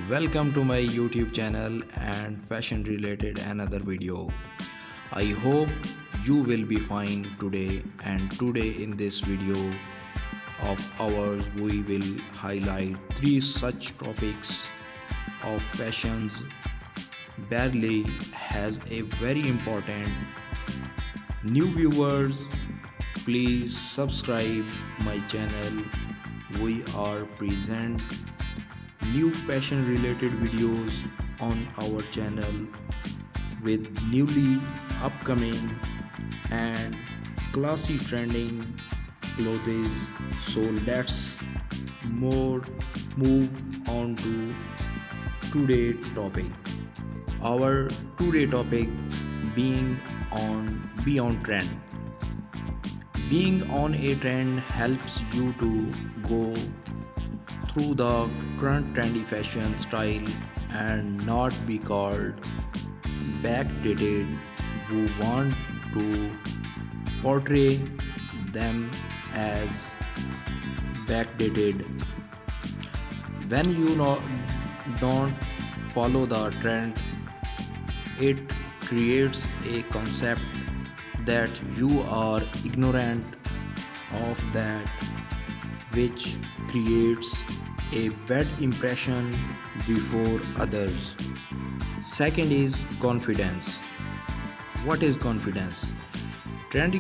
Welcome to my YouTube channel and fashion related another video. I hope you will be fine today, and today in this video of ours we will highlight three such topics of fashions. Barely has a very important new viewers. Please subscribe my channel. We are present new fashion related videos on our channel with newly upcoming and classy trending clothes. So let's more move on to today topic. Our today topic being on beyond trend. Being on a trend helps you to go through the current trendy fashion style and not be called backdated who want to portray them as backdated. When you don't follow the trend, it creates a concept that you are ignorant of that, which creates a bad impression before others. Second is confidence. What is confidence? Trendy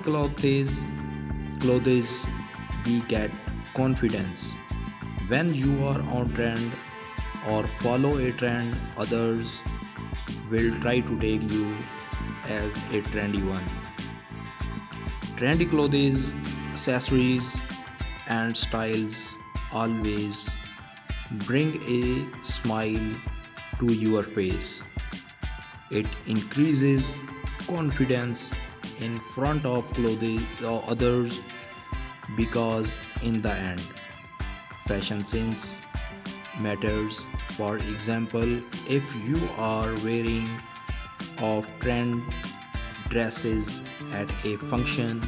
clothes beget confidence. When you are on trend or follow a trend, others will try to take you as a trendy one. Trendy clothes, accessories, and styles always bring a smile to your face. It increases confidence in front of clothes or others because in the end fashion sense matters. For example, if you are wearing of trend dresses at a function,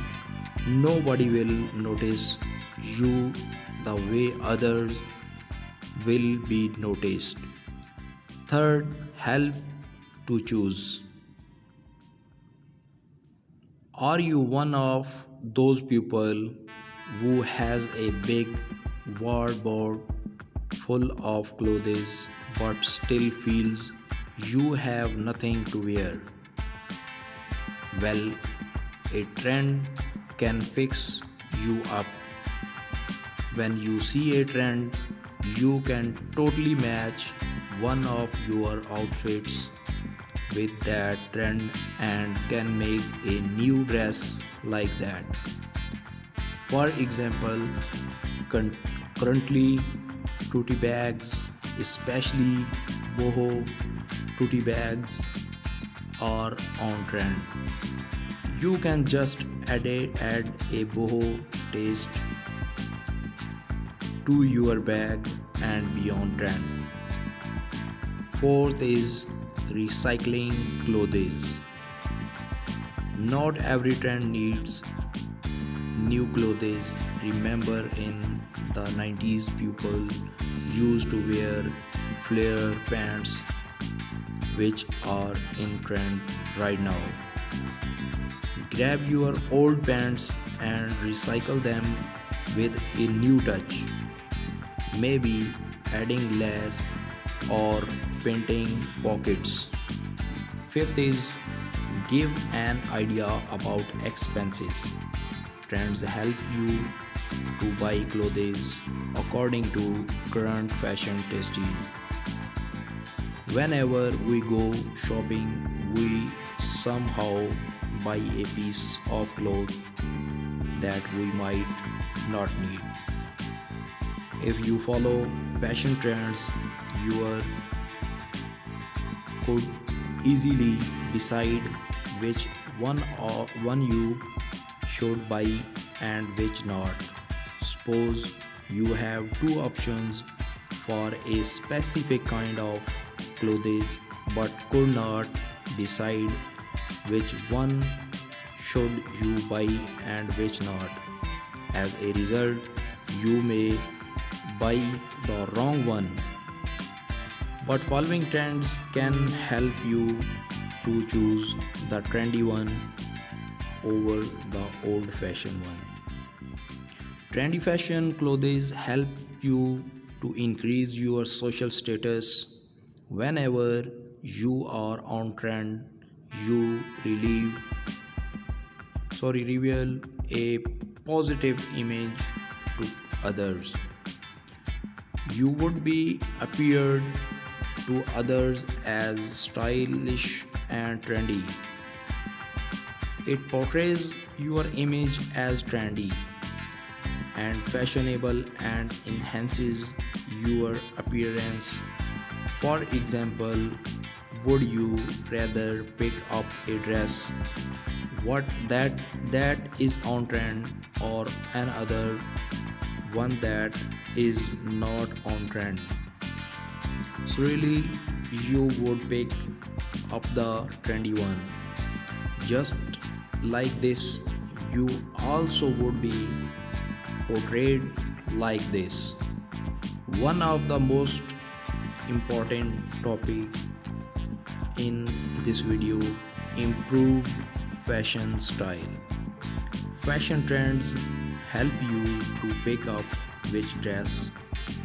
nobody will notice you the way others will be noticed. Third, help to choose. Are you one of those people who has a big wardrobe full of clothes but still feels you have nothing to wear? Well, a trend can fix you up. When you see a trend, you can totally match one of your outfits with that trend and can make a new dress like that. For example, currently tote bags, especially boho tote bags, are on trend. You can just add a boho taste to your bag and be on trend. Fourth is recycling clothes. Not every trend needs new clothes. Remember in the 90s people used to wear flare pants which are in trend right now. Grab your old pants and recycle them with a new touch, maybe adding lace or painting pockets. Fifth is give an idea about expenses. Trends help you to buy clothes according to current fashion tastes. Whenever we go shopping, we somehow buy a piece of cloth that we might not need. If you follow fashion trends, you could easily decide which one you should buy and which not. Suppose you have two options for a specific kind of clothes but could not decide which one should you buy and which not. As a result, you may buy the wrong one. But following trends can help you to choose the trendy one over the old fashioned one. Trendy fashion clothes help you to increase your social status. Whenever you are on trend, you reveal a positive image to others. You would be appeared to others as stylish and trendy. It portrays your image as trendy and fashionable and enhances your appearance. For example, would you rather pick up a dress what that is on trend or another one that is not on trend? So really you would pick up the trendy one. Just like this, you also would be portrayed like this. One of the most important topic in this video: improve fashion style. Fashion trends help you to pick up which dress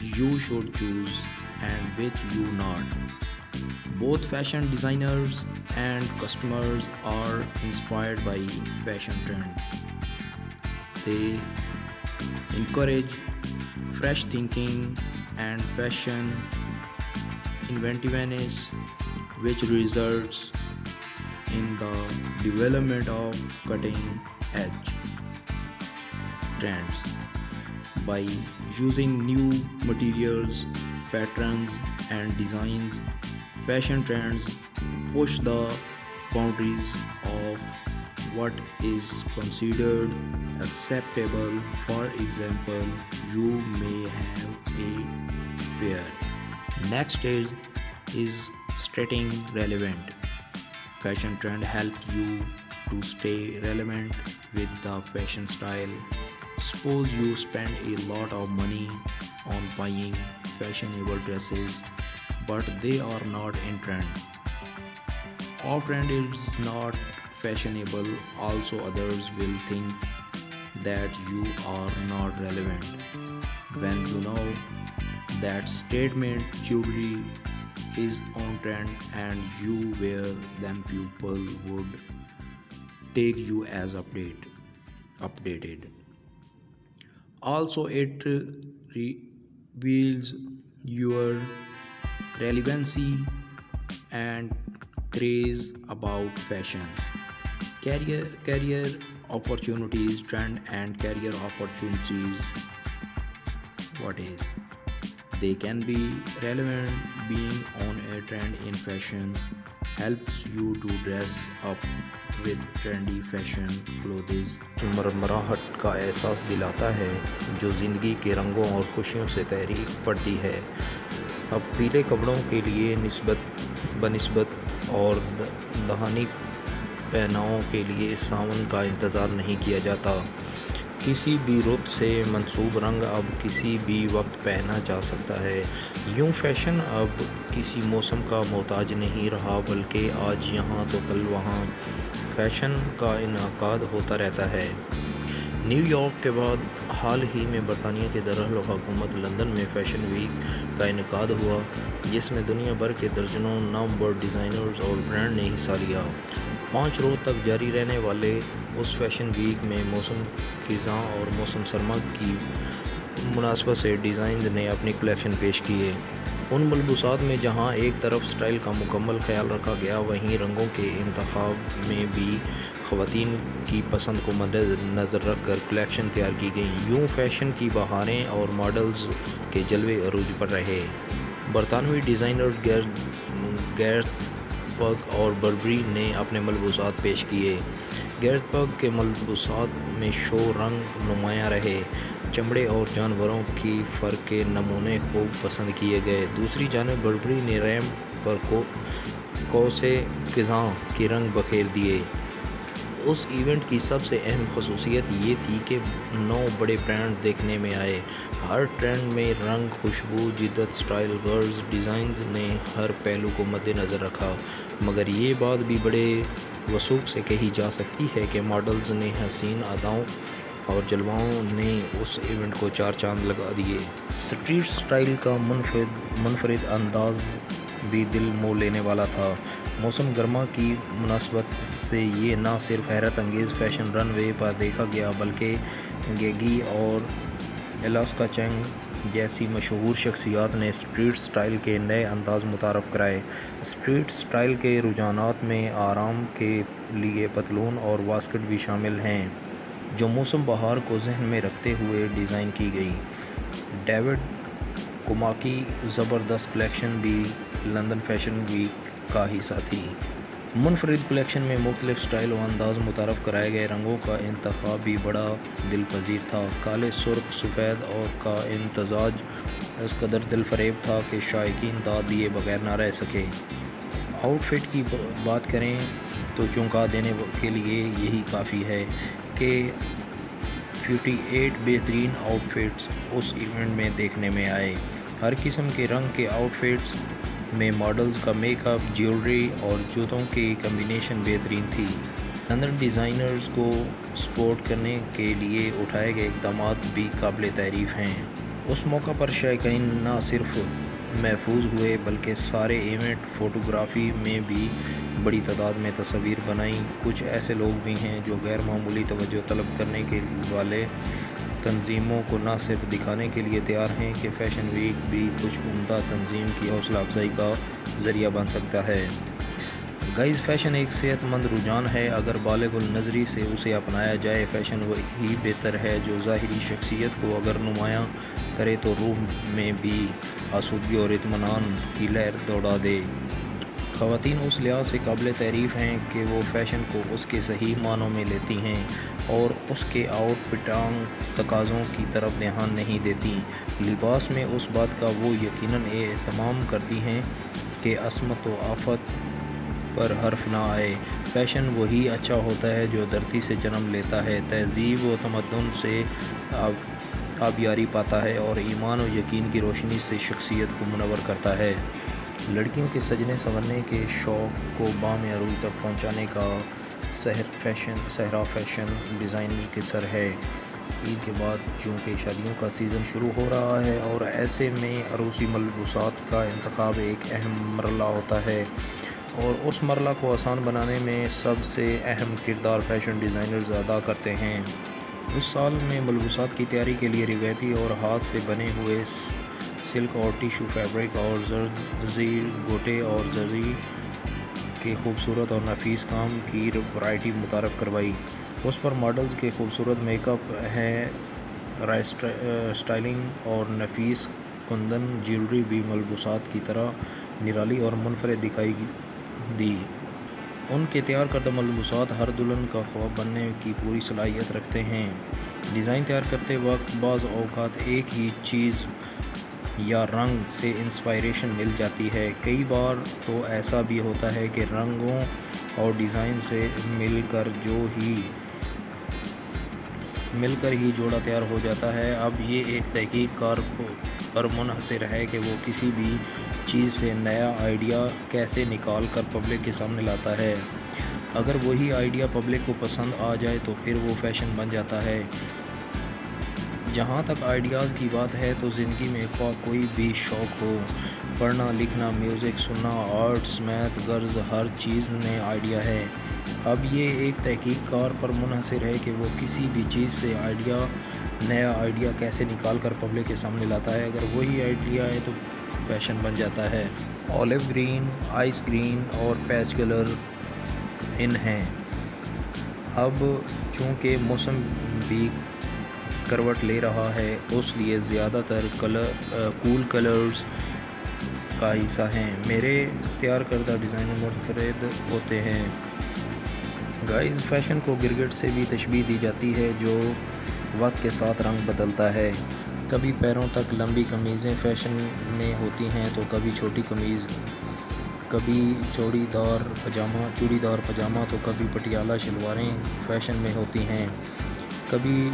you should choose and which you not. Both fashion designers and customers are inspired by fashion trend. They encourage fresh thinking and fashion inventiveness, which results in the development of cutting edge trends. By using new materials, patterns, and designs, fashion trends push the boundaries of what is considered acceptable. For example, you may have a pair. Next stage is staying relevant. Fashion trend helps you to stay relevant with the fashion style. Suppose you spend a lot of money on buying fashionable dresses, but they are not in trend. Off trend is not fashionable. Also, others will think that you are not relevant. When you know that statement jewelry is on trend and you wear them, people would take you as updated. Also, it reveals your relevancy and craze about fashion. Career opportunities, trend and career opportunities. What is? They can be relevant. Being on a trend in fashion helps you to dress up with trendy fashion clothes. مرمراہٹ کا احساس دلاتا ہے جو زندگی کے رنگوں اور خوشیوں سے تحریک پڑتی ہے. اب پیلے کپڑوں کے لیے بنسبت اور دہانی پہناؤں کے لیے ساون کا انتظار نہیں کیا جاتا. کسی بھی رت سے منسوب رنگ اب کسی بھی وقت پہنا جا سکتا ہے. یوں فیشن اب کسی موسم کا محتاج نہیں رہا، بلکہ آج یہاں تو کل وہاں فیشن کا انعقاد ہوتا رہتا ہے. نیو یارک کے بعد حال ہی میں برطانیہ کے دارالحکومت لندن میں فیشن ویک کا انعقاد ہوا، جس میں دنیا بھر کے درجنوں نامور ڈیزائنرز اور برانڈ نے حصہ لیا. 5 روز تک جاری رہنے والے اس فیشن ویک میں موسم خزاں اور موسم سرما کی مناسبت سے ڈیزائنرز نے اپنی کلیکشن پیش کیے. ان ملبوسات میں جہاں ایک طرف سٹائل کا مکمل خیال رکھا گیا، وہیں رنگوں کے انتخاب میں بھی خواتین کی پسند کو مد نظر رکھ کر کلیکشن تیار کی گئی. یوں فیشن کی بہاریں اور ماڈلز کے جلوے عروج پر رہے. برطانوی ڈیزائنرز گیرتھ پگ اور بربری نے اپنے ملبوسات پیش کیے. گیرتھ پگ کے ملبوسات میں شو رنگ نمایاں رہے. چمڑے اور جانوروں کی فر کے نمونے خوب پسند کیے گئے. دوسری جانب بربری نے ریمپ پر کوسے خزاں کے رنگ بکھیر دیے. اس ایونٹ کی سب سے اہم خصوصیت یہ تھی کہ 9 بڑے برانڈ دیکھنے میں آئے۔ ہر ٹرینڈ میں رنگ، خوشبو، جدت، سٹائل، غرض، ڈیزائنز نے ہر پہلو کو مد نظر رکھا، مگر یہ بات بھی بڑے وثوق سے کہی جا سکتی ہے کہ ماڈلز نے حسین اداؤں اور جلووں نے اس ایونٹ کو 4 چاند لگا دیے۔ اسٹریٹ سٹائل کا منفرد انداز بھی دل مو لینے والا تھا۔ موسم گرما کی مناسبت سے یہ نہ صرف حیرت انگیز فیشن رن وے پر دیکھا گیا بلکہ گیگی اور الاسکا چینگ جیسی مشہور شخصیات نے اسٹریٹ سٹائل کے نئے انداز متعارف کرائے۔ اسٹریٹ سٹائل کے رجحانات میں آرام کے لیے پتلون اور واسکٹ بھی شامل ہیں، جو موسم بہار کو ذہن میں رکھتے ہوئے ڈیزائن کی گئی۔ ڈیوڈ کوما کی زبردست کلیکشن بھی لندن فیشن ویک کا حصہ تھی۔ منفرد کلیکشن میں مختلف سٹائل و انداز متعارف کرائے گئے۔ رنگوں کا انتخاب بھی بڑا دل پذیر تھا۔ کالے، سرخ، سفید اور کا امتزاج اس قدر دل فریب تھا کہ شائقین داد دیے بغیر نہ رہ سکے۔ آؤٹ فٹ کی بات کریں تو چونکا دینے کے لیے یہی کافی ہے کہ 58 بہترین آؤٹ فٹس اس ایونٹ میں دیکھنے میں آئے۔ ہر قسم کے رنگ کے آؤٹ فٹس میں ماڈلز کا میک اپ، جیولری اور جوتوں کی کمبینیشن بہترین تھی۔ لندن ڈیزائنرز کو سپورٹ کرنے کے لیے اٹھائے گئے اقدامات بھی قابل تعریف ہیں۔ اس موقع پر شائقین نہ صرف محظوظ ہوئے بلکہ سارے ایونٹ فوٹوگرافی میں بھی بڑی تعداد میں تصاویر بنائیں۔ کچھ ایسے لوگ بھی ہیں جو غیر معمولی توجہ طلب کرنے والے تنظیموں کو نہ صرف دکھانے کے لیے تیار ہیں کہ فیشن ویک بھی کچھ عمدہ تنظیم کی حوصلہ افزائی کا ذریعہ بن سکتا ہے۔ گائز، فیشن ایک صحت مند رجحان ہے۔ اگر بالغ النظری سے اسے اپنایا جائے، فیشن وہی بہتر ہے جو ظاہری شخصیت کو اگر نمایاں کرے تو روح میں بھی آسودگی اور اطمینان کی لہر دوڑا دے۔ خواتین اس لحاظ سے قابل تعریف ہیں کہ وہ فیشن کو اس کے صحیح معنوں میں لیتی ہیں اور اس کے آؤٹ فٹنگ تقاضوں کی طرف دھیان نہیں دیتی۔ لباس میں اس بات کا وہ یقیناً اہتمام کرتی ہیں کہ عصمت و آفت پر حرف نہ آئے۔ فیشن وہی اچھا ہوتا ہے جو دھرتی سے جنم لیتا ہے، تہذیب و تمدن سے آبیاری پاتا ہے اور ایمان و یقین کی روشنی سے شخصیت کو منور کرتا ہے۔ لڑکیوں کے سجنے سنورنے کے شوق کو بام عروج تک پہنچانے کا صحرا فیشن ڈیزائنر کے سر ہے۔ عید کے بعد چونکہ شادیوں کا سیزن شروع ہو رہا ہے اور ایسے میں عروسی ملبوسات کا انتخاب ایک اہم مرحلہ ہوتا ہے، اور اس مرحلہ کو آسان بنانے میں سب سے اہم کردار فیشن ڈیزائنرز ادا کرتے ہیں۔ اس سال میں ملبوسات کی تیاری کے لیے روایتی اور ہاتھ سے بنے ہوئے سلک اور ٹیشو فیبرک اور زرزی، گوٹے اور زری کے خوبصورت اور نفیس کام کی ورائٹی متعارف کروائی۔ اس پر ماڈلز کے خوبصورت میک اپ، ہیئر اسٹائلنگ اور نفیس کندن جیولری بھی ملبوسات کی طرح نرالی اور منفرد دکھائی دی۔ ان کے تیار کردہ ملبوسات ہر دلہن کا خواب بننے کی پوری صلاحیت رکھتے ہیں۔ ڈیزائن تیار کرتے وقت بعض اوقات ایک ہی چیز یا رنگ سے انسپائریشن مل جاتی ہے۔ کئی بار تو ایسا بھی ہوتا ہے کہ رنگوں اور ڈیزائن سے مل کر ہی جوڑا تیار ہو جاتا ہے۔ اب یہ ایک تحقیق کار پر منحصر ہے کہ وہ کسی بھی چیز سے نیا آئیڈیا کیسے نکال کر پبلک کے سامنے لاتا ہے۔ اگر وہی آئیڈیا پبلک کو پسند آ جائے تو پھر وہ فیشن بن جاتا ہے۔ جہاں تک آئیڈیاز کی بات ہے تو زندگی میں خواہ کوئی بھی شوق ہو، پڑھنا، لکھنا، میوزک سننا، آرٹس، میتھ، غرض ہر چیز میں آئیڈیا ہے۔ اب یہ ایک تحقیق کار پر منحصر ہے کہ وہ کسی بھی چیز سے نیا آئیڈیا کیسے نکال کر پبلک کے سامنے لاتا ہے۔ اگر وہی آئیڈیا ہے تو فیشن بن جاتا ہے۔ اولیو گرین، آئس گرین اور پیچ کلر ان ہیں۔ اب چونکہ موسم بھی کروٹ لے رہا ہے، اس لیے زیادہ تر کول کلرز کا حصہ ہیں۔ میرے تیار کردہ ڈیزائن منفرد ہوتے ہیں۔ گائز، فیشن کو گرگٹ سے بھی تشبیہ دی جاتی ہے جو وقت کے ساتھ رنگ بدلتا ہے۔ کبھی پیروں تک لمبی قمیضیں فیشن میں ہوتی ہیں تو کبھی چھوٹی قمیض کبھی چوڑی دار پجامہ تو کبھی پٹیالہ شلواریں فیشن میں ہوتی ہیں، کبھی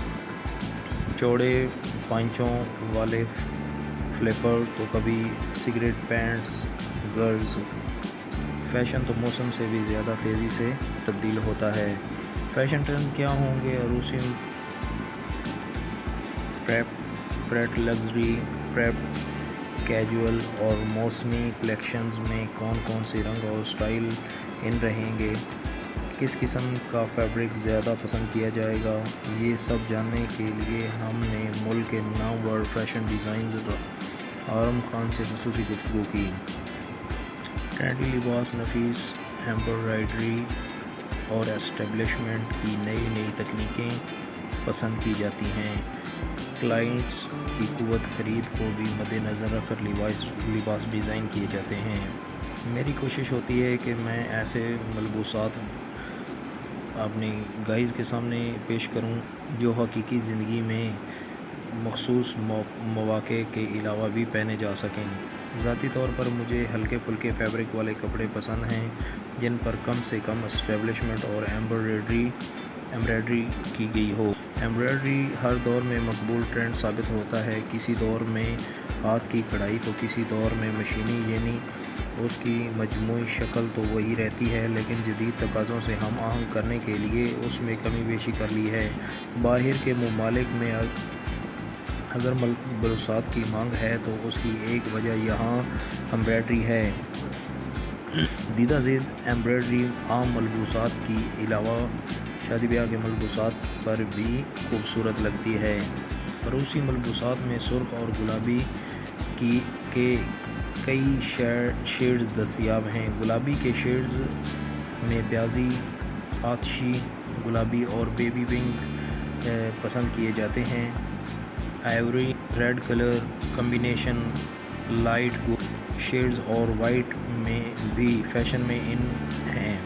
چوڑے پائنچوں والے فلیپر تو کبھی سگریٹ پینٹس گرلز۔ فیشن تو موسم سے بھی زیادہ تیزی سے تبدیل ہوتا ہے۔ فیشن ٹرینڈ کیا ہوں گے؟ عروسی پریپ لگژری، پریپ کیجول اور موسمی کلیکشنز میں کون سے رنگ اور سٹائل ان رہیں گے؟ کس قسم کا فیبرک زیادہ پسند کیا جائے گا؟ یہ سب جاننے کے لیے ہم نے ملک کے نامور فیشن ڈیزائنر آرم خان سے خصوصی گفتگو کی۔ ٹرینڈی لباس، نفیس ایمبرائڈری اور اسٹیبلشمنٹ کی نئی تکنیکیں پسند کی جاتی ہیں۔ کلائنٹس کی قوت خرید کو بھی مد نظر رکھ کر لباس ڈیزائن کیے جاتے ہیں۔ میری کوشش ہوتی ہے کہ میں ایسے ملبوسات اپنی گائز کے سامنے پیش کروں جو حقیقی زندگی میں مخصوص مواقع کے علاوہ بھی پہنے جا سکیں۔ ذاتی طور پر مجھے ہلکے پھلکے فیبرک والے کپڑے پسند ہیں جن پر کم سے کم اسٹیبلشمنٹ اور ایمبرائڈری کی گئی ہو۔ ایمبرائڈری ہر دور میں مقبول ٹرینڈ ثابت ہوتا ہے، کسی دور میں ہاتھ کی کڑھائی تو کسی دور میں مشینی، یعنی اس کی مجموعی شکل تو وہی رہتی ہے لیکن جدید تقاضوں سے ہم آہنگ کرنے کے لیے اس میں کمی بیشی کر لی ہے۔ باہر کے ممالک میں اگر ملبوسات کی مانگ ہے تو اس کی ایک وجہ یہاں ایمبرائڈری ہے۔ دیدہ زید ایمبرائڈری عام ملبوسات کی علاوہ شادی بیاہ کے ملبوسات پر بھی خوبصورت لگتی ہے۔ عروسی ملبوسات میں سرخ اور گلابی کے کئی شیڈز دستیاب ہیں۔ گلابی کے شیڈز میں پیازی، آتشی گلابی اور بیبی پنک پسند کیے جاتے ہیں۔ Ivory red colour combination, light gold shades اور وائٹ میں بھی فیشن میں ان ہیں۔